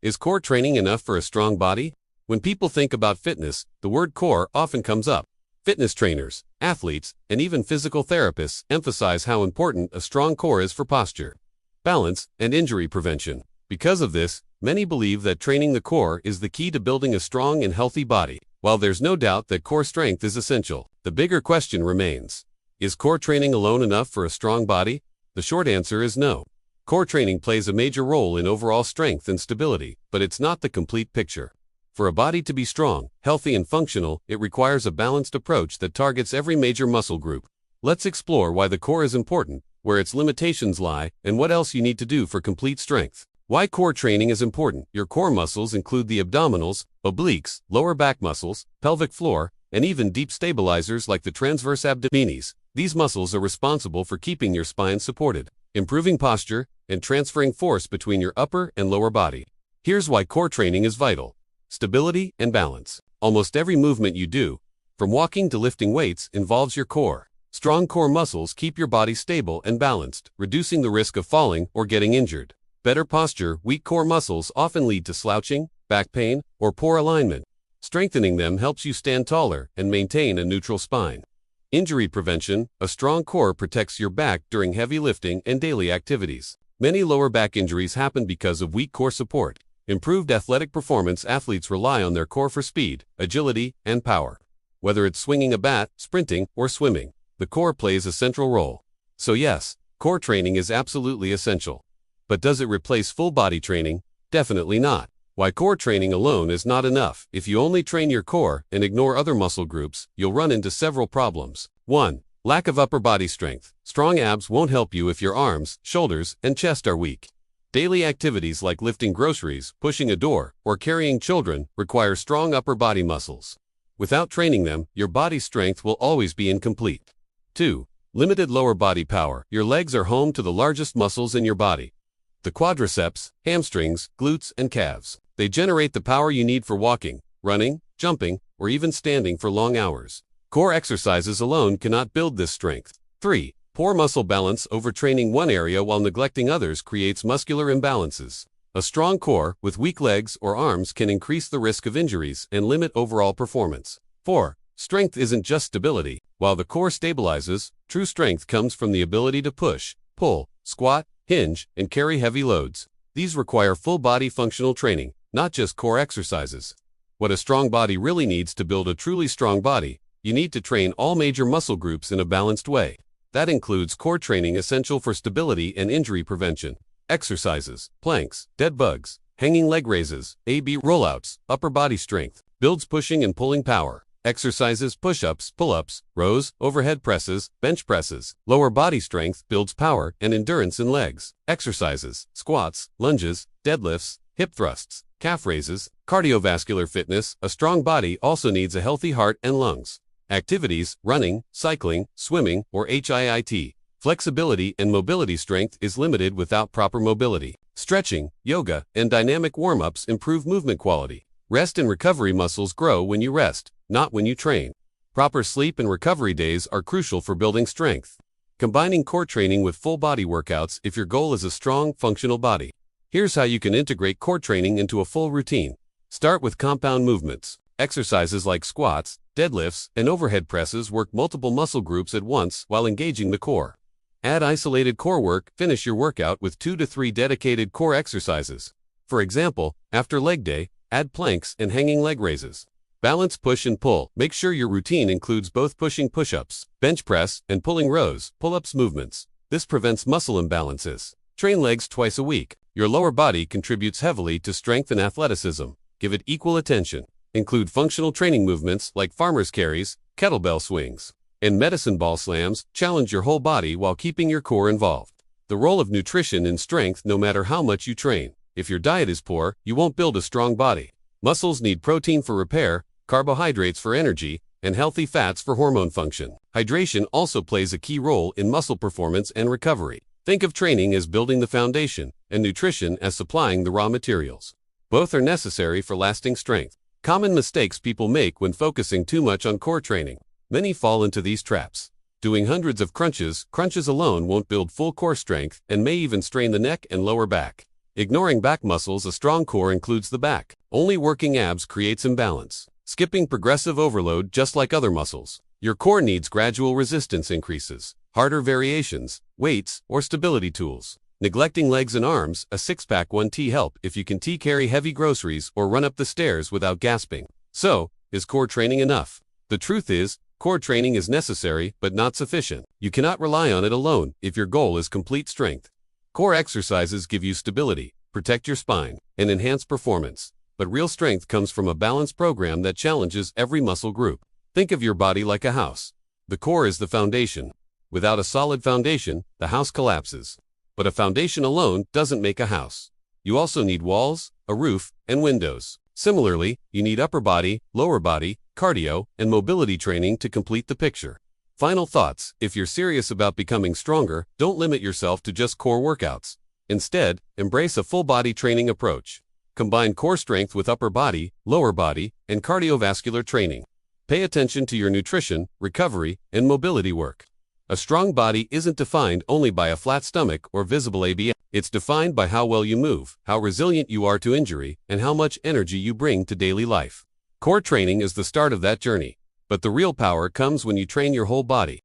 Is core training enough for a strong body? When people think about fitness, the word core often comes up. Fitness trainers, athletes, and even physical therapists emphasize how important a strong core is for posture, balance, and injury prevention. Because of this, many believe that training the core is the key to building a strong and healthy body. While there's no doubt that core strength is essential, the bigger question remains: is core training alone enough for a strong body? The short answer is no. Core training plays a major role in overall strength and stability, but it's not the complete picture. For a body to be strong, healthy, and functional, it requires a balanced approach that targets every major muscle group. Let's explore why the core is important, where its limitations lie, and what else you need to do for complete strength. Why core training is important. Your core muscles include the abdominals, obliques, lower back muscles, pelvic floor, and even deep stabilizers like the transverse abdominis. These muscles are responsible for keeping your spine supported, improving posture, and transferring force between your upper and lower body. Here's why core training is vital. Stability and balance. Almost every movement you do, from walking to lifting weights, involves your core. Strong core muscles keep your body stable and balanced, reducing the risk of falling or getting injured. Better posture. Weak core muscles often lead to slouching, back pain, or poor alignment. Strengthening them helps you stand taller and maintain a neutral spine. Injury prevention. A strong core protects your back during heavy lifting and daily activities. Many lower back injuries happen because of weak core support. Improved athletic performance. Athletes rely on their core for speed, agility, and power. Whether it's swinging a bat, sprinting, or swimming, the core plays a central role. So yes, core training is absolutely essential. But does it replace full body training? Definitely not. Why core training alone is not enough. If you only train your core and ignore other muscle groups, you'll run into several problems. 1. Lack of upper body strength. Strong abs won't help you if your arms, shoulders, and chest are weak. Daily activities like lifting groceries, pushing a door, or carrying children require strong upper body muscles. Without training them, your body's strength will always be incomplete. 2. Limited lower body power. Your legs are home to the largest muscles in your body: the quadriceps, hamstrings, glutes, and calves. They generate the power you need for walking, running, jumping, or even standing for long hours. Core exercises alone cannot build this strength. 3. Poor muscle balance. Overtraining one area while neglecting others creates muscular imbalances. A strong core with weak legs or arms can increase the risk of injuries and limit overall performance. 4. Strength isn't just stability. While the core stabilizes, true strength comes from the ability to push, pull, squat, hinge, and carry heavy loads. These require full-body functional training, not just core exercises. What a strong body really needs: to build a truly strong body, you need to train all major muscle groups in a balanced way. That includes core training, essential for stability and injury prevention. Exercises: planks, dead bugs, hanging leg raises, AB rollouts. Upper body strength builds pushing and pulling power. Exercises: push-ups, pull-ups, rows, overhead presses, bench presses. Lower body strength builds power and endurance in legs. Exercises: squats, lunges, deadlifts, hip thrusts, calf raises. Cardiovascular fitness. A strong body also needs a healthy heart and lungs. Activities: running, cycling, swimming, or HIIT. Flexibility and mobility. Strength is limited without proper mobility. Stretching, yoga, and dynamic warm-ups improve movement quality. Rest and recovery. Muscles grow when you rest, not when you train. Proper sleep and recovery days are crucial for building strength. Combining core training with full body workouts. If your goal is a strong, functional body, here's how you can integrate core training into a full routine. Start with compound movements. Exercises like squats, deadlifts, and overhead presses work multiple muscle groups at once while engaging the core. Add isolated core work. Finish your workout with 2 to 3 dedicated core exercises. For example, after leg day, add planks and hanging leg raises. Balance push and pull. Make sure your routine includes both pushing push-ups, bench press, and pulling rows, pull-ups movements. This prevents muscle imbalances. Train legs twice a week. Your lower body contributes heavily to strength and athleticism. Give it equal attention. Include functional training movements like farmer's carries, kettlebell swings, and medicine ball slams. Challenge your whole body while keeping your core involved. The role of nutrition in strength. No matter how much you train, if your diet is poor, you won't build a strong body. Muscles need protein for repair, carbohydrates for energy, and healthy fats for hormone function. Hydration also plays a key role in muscle performance and recovery. Think of training as building the foundation, and nutrition as supplying the raw materials. Both are necessary for lasting strength. Common mistakes people make when focusing too much on core training. Many fall into these traps. Doing hundreds of crunches alone won't build full core strength and may even strain the neck and lower back. Ignoring back muscles, a strong core includes the back. Only working abs creates imbalance. Skipping progressive overload just like other muscles. Your core needs gradual resistance increases, harder variations, weights, or stability tools. Neglecting legs and arms, a six-pack 1T help if you can carry heavy groceries or run up the stairs without gasping. So, is core training enough? The truth is, core training is necessary but not sufficient. You cannot rely on it alone if your goal is complete strength. Core exercises give you stability, protect your spine, and enhance performance. But real strength comes from a balanced program that challenges every muscle group. Think of your body like a house. The core is the foundation. Without a solid foundation, the house collapses. But a foundation alone doesn't make a house. You also need walls, a roof, and windows. Similarly, you need upper body, lower body, cardio, and mobility training to complete the picture. Final thoughts: if you're serious about becoming stronger, don't limit yourself to just core workouts. Instead, embrace a full-body training approach. Combine core strength with upper body, lower body, and cardiovascular training. Pay attention to your nutrition, recovery, and mobility work. A strong body isn't defined only by a flat stomach or visible abs. It's defined by how well you move, how resilient you are to injury, and how much energy you bring to daily life. Core training is the start of that journey. But the real power comes when you train your whole body.